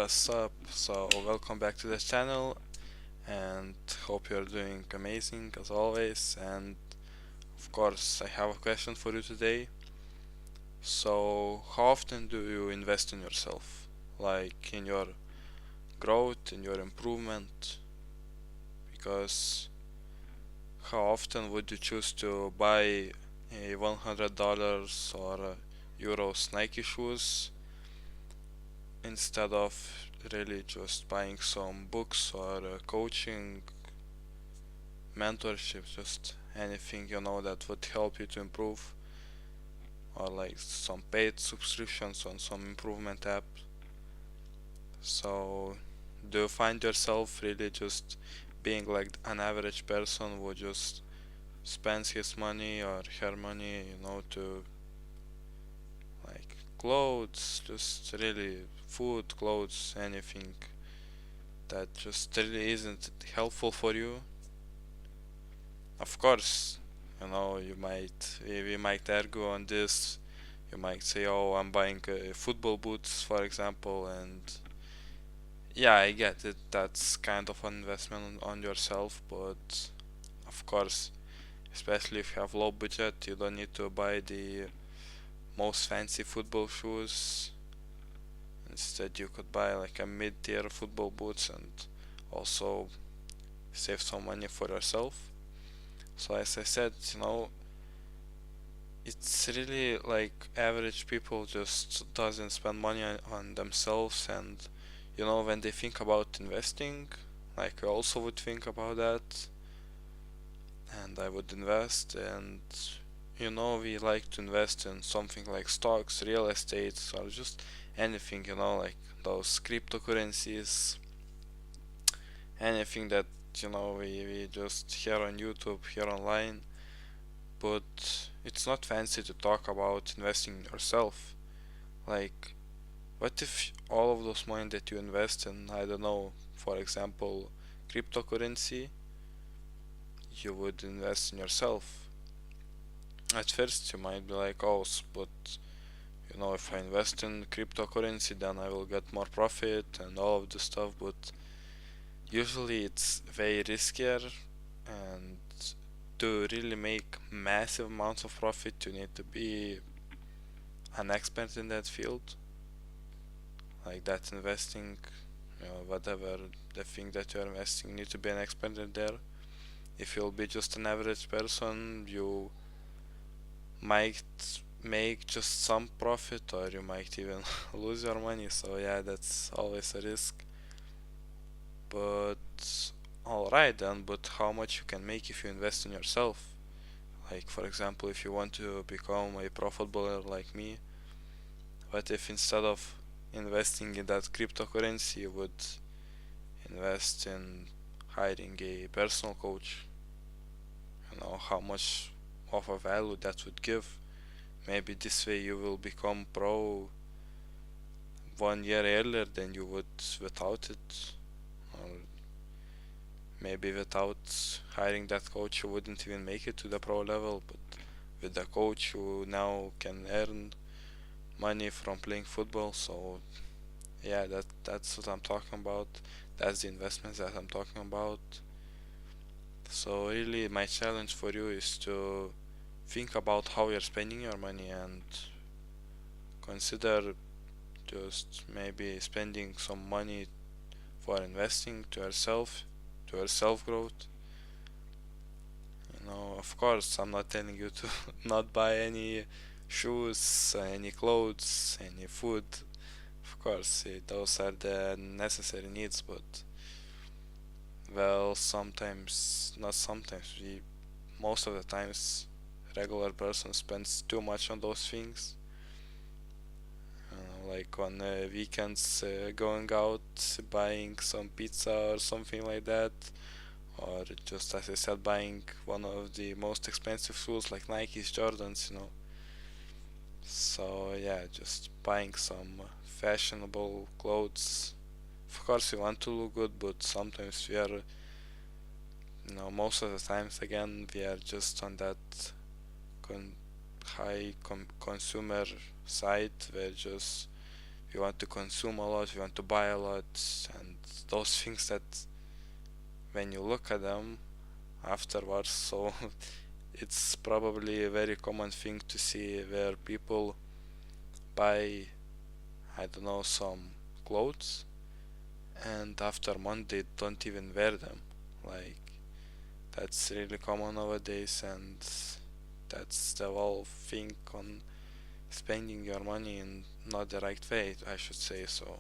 What's up? So, welcome back to the channel and hope you're doing amazing as always. And of course, I have a question for you today. So, how often do you invest in yourself? Like in your growth, in your improvement? Because how often would you choose to buy a $100 or euros Nike shoes instead of really just buying some books or coaching, mentorship, just anything that would help you to improve, or like some paid subscriptions on some improvement app. So, do you find yourself really just being like an average person who just spends his money or her money, to like clothes, just really food, clothes, anything that just really isn't helpful for you? Of course, we might argue on this. You might say, "Oh, I'm buying football boots, for example," and yeah, I get it. That's kind of an investment on yourself, but of course, especially if you have low budget, you don't need to buy the most fancy football shoes. Instead, you could buy like a mid-tier football boots and also save some money for yourself. So as I said, it's really like average people just doesn't spend money on themselves, and when they think about investing, like I also would think about that, and I would invest. And we like to invest in something like stocks, real estate, or just anything, like those cryptocurrencies, anything that we just hear on YouTube, hear online. But it's not fancy to talk about investing in yourself. Like, what if all of those money that you invest in, I don't know, for example, cryptocurrency, you would invest in yourself? At first, you might be like, oh, but if I invest in cryptocurrency, then I will get more profit and all of this stuff. But usually, it's very riskier, and to really make massive amounts of profit, you need to be an expert in that field, like that investing, whatever the thing that you're investing, you need to be an expert in there. If you'll be just an average person, you might make just some profit, or you might even lose your money. So yeah, that's always a risk. But alright then, but how much you can make if you invest in yourself? Like for example, if you want to become a pro footballer like me, what if instead of investing in that cryptocurrency, you would invest in hiring a personal coach? How much of a value that would give. Maybe this way you will become pro 1 year earlier than you would without it. Or maybe without hiring that coach you wouldn't even make it to the pro level, but with the coach you now can earn money from playing football. So yeah, that's what I'm talking about. That's the investments that I'm talking about. So really my challenge for you is to think about how you're spending your money, and consider just maybe spending some money for investing to your self growth. Of course, I'm not telling you to not buy any shoes, any clothes, any food. Of course, those are the necessary needs, but well, sometimes, not sometimes, most of the times, regular person spends too much on those things. Like on weekends, going out, buying some pizza or something like that, or just as I said, buying one of the most expensive shoes like Nike's, Jordans. So yeah, just buying some fashionable clothes. Of course, we want to look good, but sometimes we are, most of the times again, we are just on that con- high consumer side where just we want to consume a lot, we want to buy a lot, and those things that when you look at them afterwards, so it's probably a very common thing to see where people buy, I don't know, some clothes, and after a month they don't even wear them. Like, that's really common nowadays, and that's the whole thing on spending your money in not the right way, I should say. So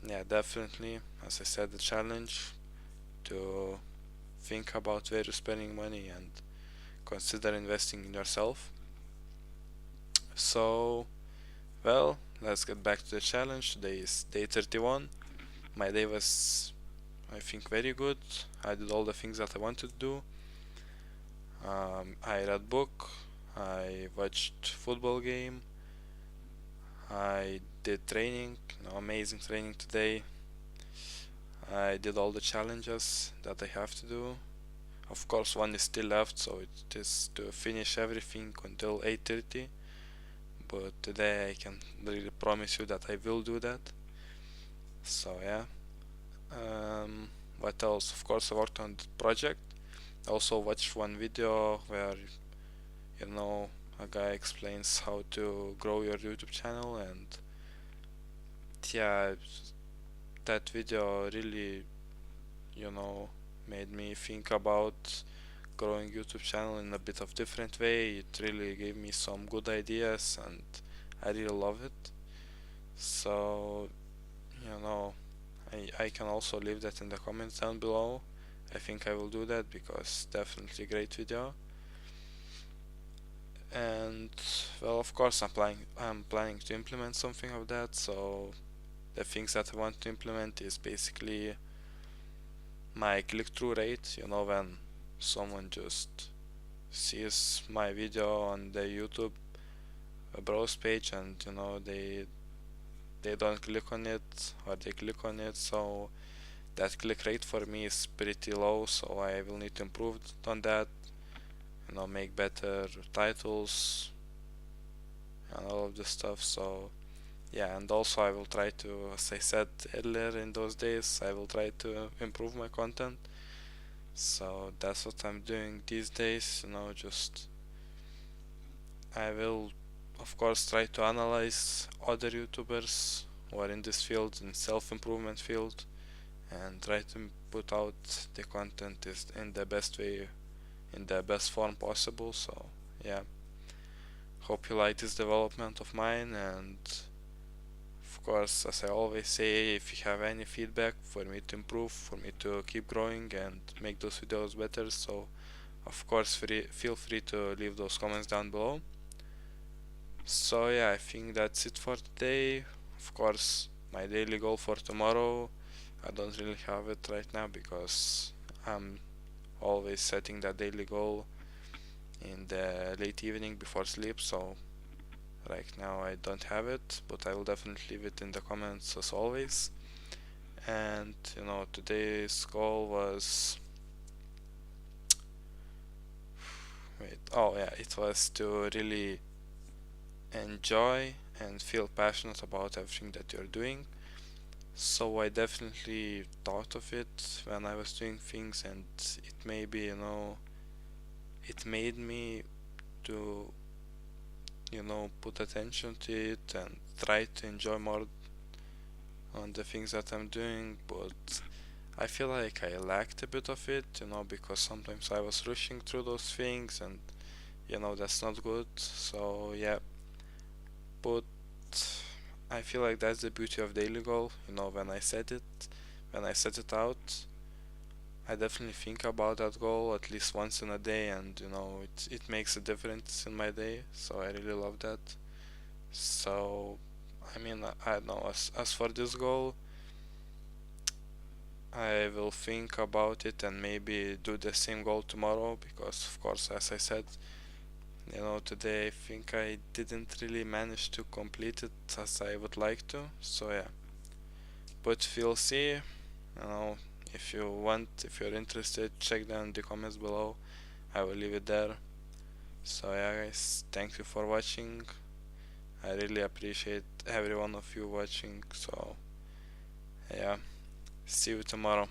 yeah, definitely, as I said, the challenge to think about where you're spending money and consider investing in yourself. So, well, let's get back to the challenge. Today is day 31. My day was, I think, very good. I did all the things that I wanted to do. I read book, I watched football game, I did training, amazing training today. I did all the challenges that I have to do. Of course, one is still left, so it is to finish everything until 8:30. But today I can really promise you that I will do that. So yeah. What else? Of course, I worked on the project. I also watched one video where you know a guy explains how to grow your YouTube channel, and yeah, that video really made me think about growing YouTube channel in a bit of different way. It really gave me some good ideas, and I really love it. So you know I can also leave that in the comments down below. I think I will do that because definitely great video. And well, of course, I'm planning to implement something of that. So the things that I want to implement is basically my click-through rate. When someone just sees my video on the YouTube browse page, and they don't click on it, or they click on it, so that click rate for me is pretty low. So I will need to improve on that, make better titles and all of this stuff. So yeah, and also I will try to, as I said earlier in those days, I will try to improve my content. So that's what I'm doing these days. Just I will of course try to analyze other YouTubers who are in this field, in self-improvement field, and try to put out the content is in the best way, in the best form possible. So yeah, hope you like this development of mine, and of course, as I always say, if you have any feedback for me to improve, for me to keep growing and make those videos better, so of course feel free to leave those comments down below. So yeah, I think that's it for today. Of course, my daily goal for tomorrow, I don't really have it right now because I'm always setting that daily goal in the late evening before sleep. So right now I don't have it, but I will definitely leave it in the comments as always. And today's goal was, it was to really enjoy and feel passionate about everything that you're doing. So I definitely thought of it when I was doing things, and it made me to put attention to it and try to enjoy more on the things that I'm doing. But I feel like I lacked a bit of it, because sometimes I was rushing through those things, and that's not good. So yeah, but I feel like that's the beauty of daily goal. When I set it out, I definitely think about that goal at least once in a day, and it makes a difference in my day. So I really love that. So I mean, I don't know. As for this goal, I will think about it and maybe do the same goal tomorrow, because of course, as I said, today I think I didn't really manage to complete it as I would like to. So yeah, but we'll see. If you want, if you're interested, check down the comments below. I will leave it there. So yeah, guys, thank you for watching. I really appreciate every one of you watching. So, yeah, see you tomorrow.